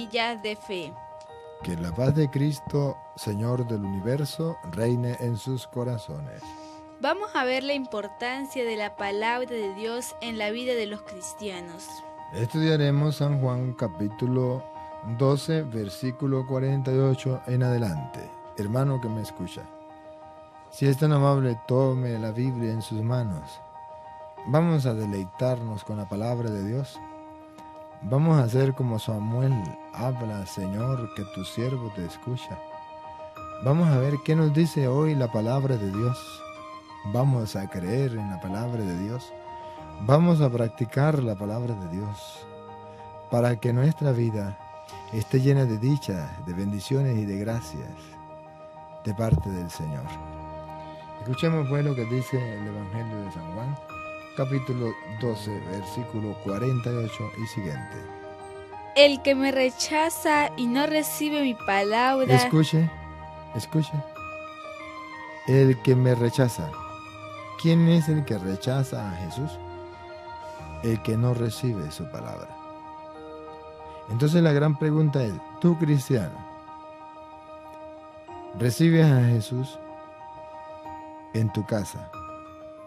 semillas de fe. Que la paz de Cristo, Señor del universo, reine en sus corazones. Vamos a ver la importancia de la palabra de Dios en la vida de los cristianos. Estudiaremos San Juan capítulo 12, versículo 48 en adelante. Hermano que me escucha, si es tan amable, tome la Biblia en sus manos. Vamos a deleitarnos con la palabra de Dios. Vamos a hacer como Samuel: habla, Señor, que tu siervo te escucha. Vamos a ver qué nos dice hoy la palabra de Dios. Vamos a creer en la palabra de Dios. Vamos a practicar la palabra de Dios para que nuestra vida esté llena de dicha, de bendiciones y de gracias de parte del Señor. Escuchemos pues lo que dice el Evangelio de San Juan, capítulo 12, versículo 48 y siguiente. El que me rechaza y no recibe mi palabra... Escuche. El que me rechaza. ¿Quién es el que rechaza a Jesús? El que no recibe su palabra. Entonces la gran pregunta es, tú cristiano, ¿recibes a Jesús en tu casa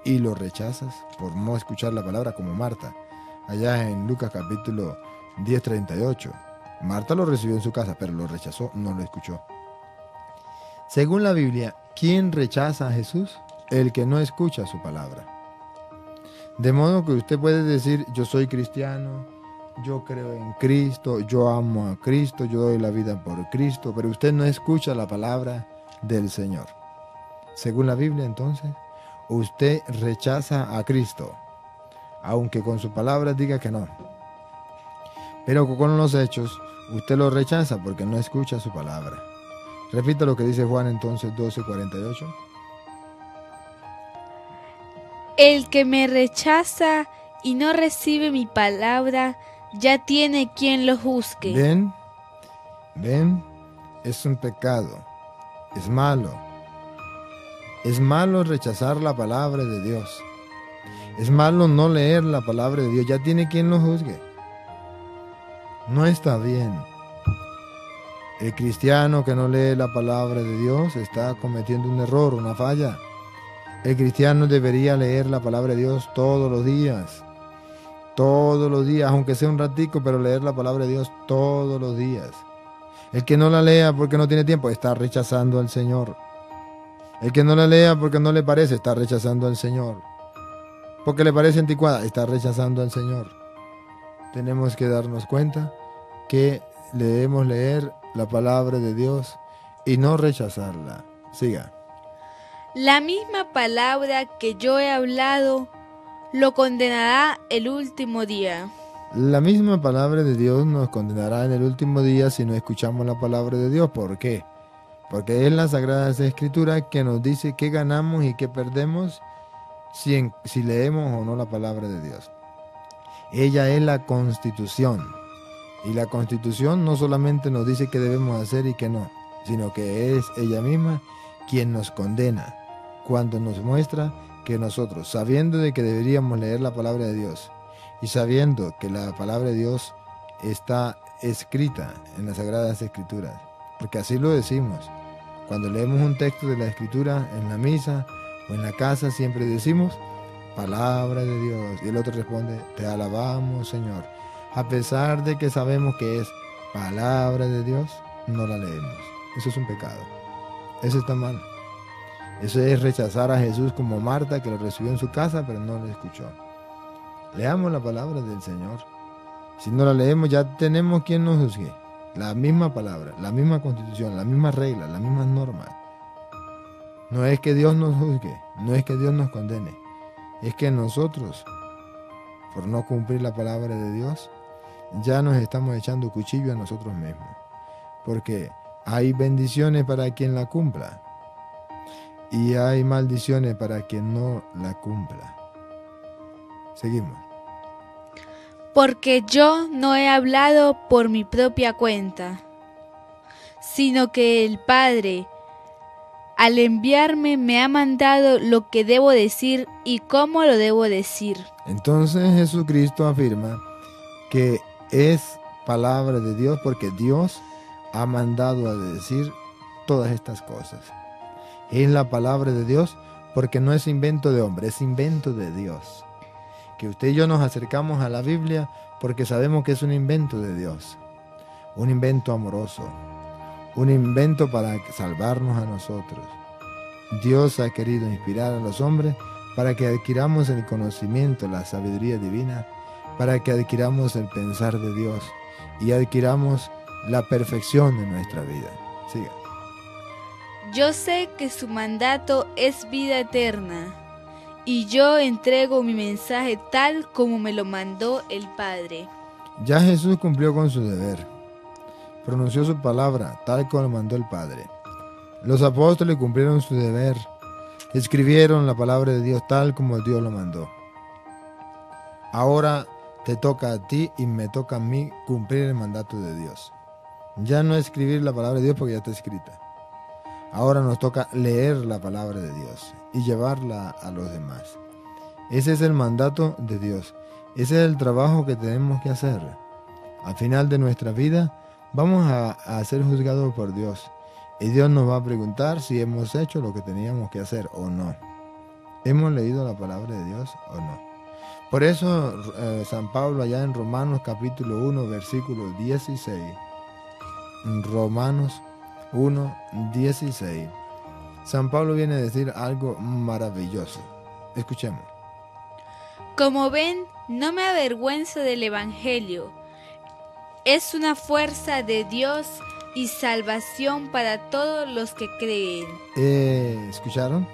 y lo rechazas por no escuchar la palabra, como Marta, allá en Lucas capítulo 10:38? Marta lo recibió en su casa, pero lo rechazó, no lo escuchó. Según la Biblia, ¿quién rechaza a Jesús? El que no escucha su palabra. De modo que usted puede decir, yo soy cristiano, yo creo en Cristo, yo amo a Cristo, yo doy la vida por Cristo, pero usted no escucha la palabra del Señor. Según la Biblia, entonces, usted rechaza a Cristo, aunque con su palabra diga que no. Pero con los hechos, usted lo rechaza porque no escucha su palabra. Repita lo que dice Juan entonces 12:48. El que me rechaza y no recibe mi palabra, ya tiene quien lo juzgue. Ven, es un pecado, es malo. Es malo rechazar la palabra de Dios. Es malo no leer la palabra de Dios, ya tiene quien lo juzgue. No está bien. El cristiano que no lee la palabra de Dios está cometiendo un error, una falla. El cristiano debería leer la palabra de Dios todos los días, aunque sea un ratico, pero leer la palabra de Dios todos los días. El que no la lea porque no tiene tiempo está rechazando al Señor. El que no la lea porque no le parece está rechazando al Señor. Porque le parece anticuada está rechazando al Señor. Tenemos que darnos cuenta que debemos leer la palabra de Dios y no rechazarla. Siga. La misma palabra que yo he hablado lo condenará el último día. La misma palabra de Dios nos condenará en el último día si no escuchamos la palabra de Dios. ¿Por qué? Porque es la Sagrada Escritura que nos dice qué ganamos y qué perdemos si leemos o no la palabra de Dios. Ella es la Constitución. Y la Constitución no solamente nos dice qué debemos hacer y qué no, sino que es ella misma quien nos condena cuando nos muestra que nosotros, sabiendo de que deberíamos leer la palabra de Dios y sabiendo que la palabra de Dios está escrita en las Sagradas Escrituras, porque así lo decimos, cuando leemos un texto de la Escritura en la misa o en la casa siempre decimos palabra de Dios, y el otro responde, te alabamos, Señor. A pesar de que sabemos que es palabra de Dios, no la leemos. Eso es un pecado. Eso está mal. Eso es rechazar a Jesús como Marta, que lo recibió en su casa, pero no lo escuchó. Leamos la palabra del Señor. Si no la leemos, ya tenemos quien nos juzgue. La misma palabra, la misma Constitución, la misma regla, las mismas normas. No es que Dios nos juzgue, no es que Dios nos condene. Es que nosotros, por no cumplir la palabra de Dios, ya nos estamos echando cuchillo a nosotros mismos. Porque hay bendiciones para quien la cumpla y hay maldiciones para quien no la cumpla. Seguimos. Porque yo no he hablado por mi propia cuenta, sino que el Padre, al enviarme, me ha mandado lo que debo decir y cómo lo debo decir. Entonces Jesucristo afirma que es palabra de Dios porque Dios ha mandado a decir todas estas cosas. Es la palabra de Dios porque no es invento de hombre, es invento de Dios. Que usted y yo nos acercamos a la Biblia porque sabemos que es un invento de Dios. Un invento amoroso. Un invento para salvarnos a nosotros. Dios ha querido inspirar a los hombres para que adquiramos el conocimiento, la sabiduría divina, para que adquiramos el pensar de Dios y adquiramos la perfección de nuestra vida. Siga. Yo sé que su mandato es vida eterna, y yo entrego mi mensaje tal como me lo mandó el Padre. Ya Jesús cumplió con su deber. Pronunció su palabra tal como lo mandó el Padre. Los apóstoles cumplieron su deber. Escribieron la palabra de Dios tal como Dios lo mandó. Ahora te toca a ti y me toca a mí cumplir el mandato de Dios. Ya no escribir la palabra de Dios porque ya está escrita. Ahora nos toca leer la palabra de Dios y llevarla a los demás. Ese es el mandato de Dios. Ese es el trabajo que tenemos que hacer. Al final de nuestra vida vamos a ser juzgados por Dios. Y Dios nos va a preguntar si hemos hecho lo que teníamos que hacer o no. ¿Hemos leído la palabra de Dios o no? Por eso San Pablo allá en Romanos capítulo 1 versículo 16. Romanos 1:16. San Pablo viene a decir algo maravilloso. Escuchemos. Como ven, no me avergüenzo del Evangelio. Es una fuerza de Dios y salvación para todos los que creen. ¿Escucharon?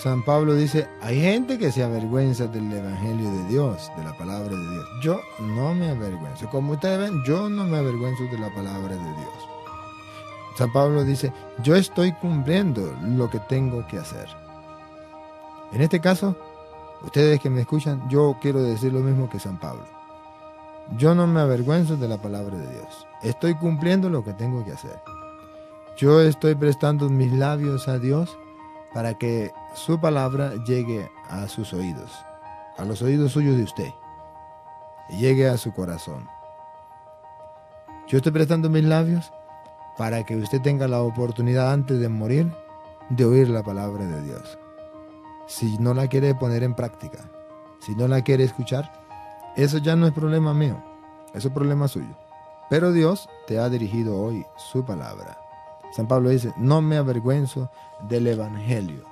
San Pablo dice, hay gente que se avergüenza del Evangelio de Dios, de la palabra de Dios. Yo no me avergüenzo. Como ustedes ven, yo no me avergüenzo de la palabra de Dios. San Pablo dice, yo estoy cumpliendo lo que tengo que hacer. En este caso, ustedes que me escuchan, yo quiero decir lo mismo que San Pablo. Yo no me avergüenzo de la palabra de Dios. Estoy cumpliendo lo que tengo que hacer. Yo estoy prestando mis labios a Dios para que su palabra llegue a sus oídos, a los oídos suyos de usted, y llegue a su corazón. Yo estoy prestando mis labios para que usted tenga la oportunidad antes de morir de oír la palabra de Dios. Si no la quiere poner en práctica, si no la quiere escuchar, eso ya no es problema mío, eso es problema suyo. Pero Dios te ha dirigido hoy su palabra. San Pablo dice, no me avergüenzo del Evangelio.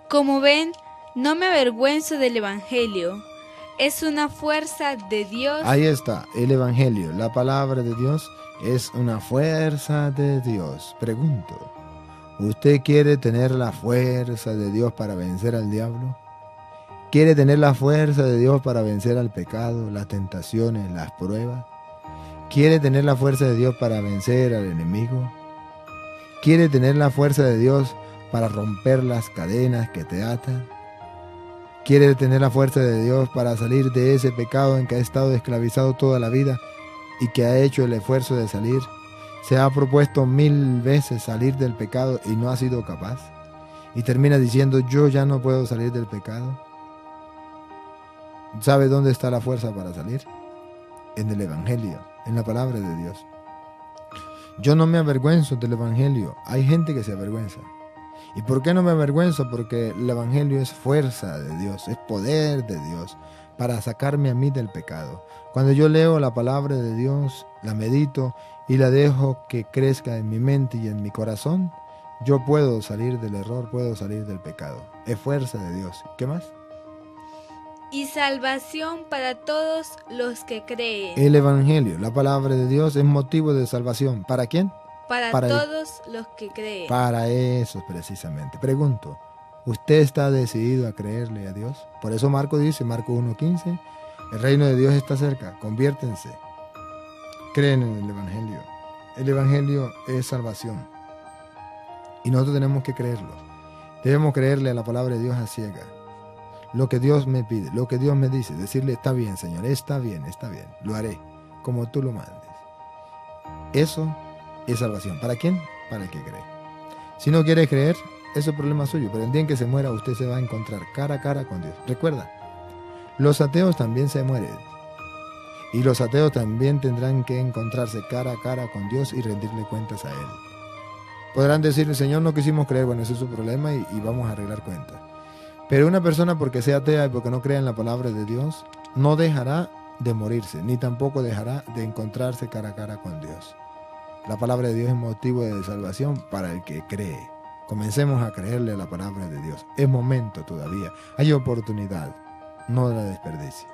Como ven, no me avergüenzo del Evangelio. Es una fuerza de Dios. Ahí está, el Evangelio, la palabra de Dios es una fuerza de Dios. Pregunto, ¿usted quiere tener la fuerza de Dios para vencer al diablo? ¿Quiere tener la fuerza de Dios para vencer al pecado, las tentaciones, las pruebas? ¿Quiere tener la fuerza de Dios para vencer al enemigo? ¿Quiere tener la fuerza de Dios para romper las cadenas que te atan? ¿Quiere tener la fuerza de Dios para salir de ese pecado en que ha estado esclavizado toda la vida y que ha hecho el esfuerzo de salir? Se ha propuesto 1000 veces salir del pecado y no ha sido capaz. Y termina diciendo, yo ya no puedo salir del pecado. ¿Sabe dónde está la fuerza para salir? En el Evangelio, en la palabra de Dios. Yo no me avergüenzo del Evangelio. Hay gente que se avergüenza. ¿Y por qué no me avergüenzo? Porque el Evangelio es fuerza de Dios, es poder de Dios para sacarme a mí del pecado. Cuando yo leo la palabra de Dios, la medito y la dejo que crezca en mi mente y en mi corazón, yo puedo salir del error, puedo salir del pecado. Es fuerza de Dios. ¿Qué más? Y salvación para todos los que creen. El Evangelio, la palabra de Dios, es motivo de salvación. ¿Para quién? Para todos los que creen. Para eso precisamente. Pregunto, ¿usted está decidido a creerle a Dios? Por eso Marco dice, Marco 1:15, el reino de Dios está cerca, conviértense. Creen en el Evangelio. El Evangelio es salvación. Y nosotros tenemos que creerlo. Debemos creerle a la palabra de Dios a ciega. Lo que Dios me pide, lo que Dios me dice, decirle, está bien, Señor, está bien, lo haré, como tú lo mandes. Eso es salvación. ¿Para quién? Para el que cree. Si no quiere creer, eso es problema suyo, pero el día en que se muera, usted se va a encontrar cara a cara con Dios. Recuerda, los ateos también se mueren. Y los ateos también tendrán que encontrarse cara a cara con Dios y rendirle cuentas a Él. Podrán decir, Señor, no quisimos creer, bueno, ese es su problema y vamos a arreglar cuentas. Pero una persona, porque sea atea y porque no crea en la palabra de Dios, no dejará de morirse, ni tampoco dejará de encontrarse cara a cara con Dios. La palabra de Dios es motivo de salvación para el que cree. Comencemos a creerle a la palabra de Dios. Es momento todavía, hay oportunidad, no la desperdicie.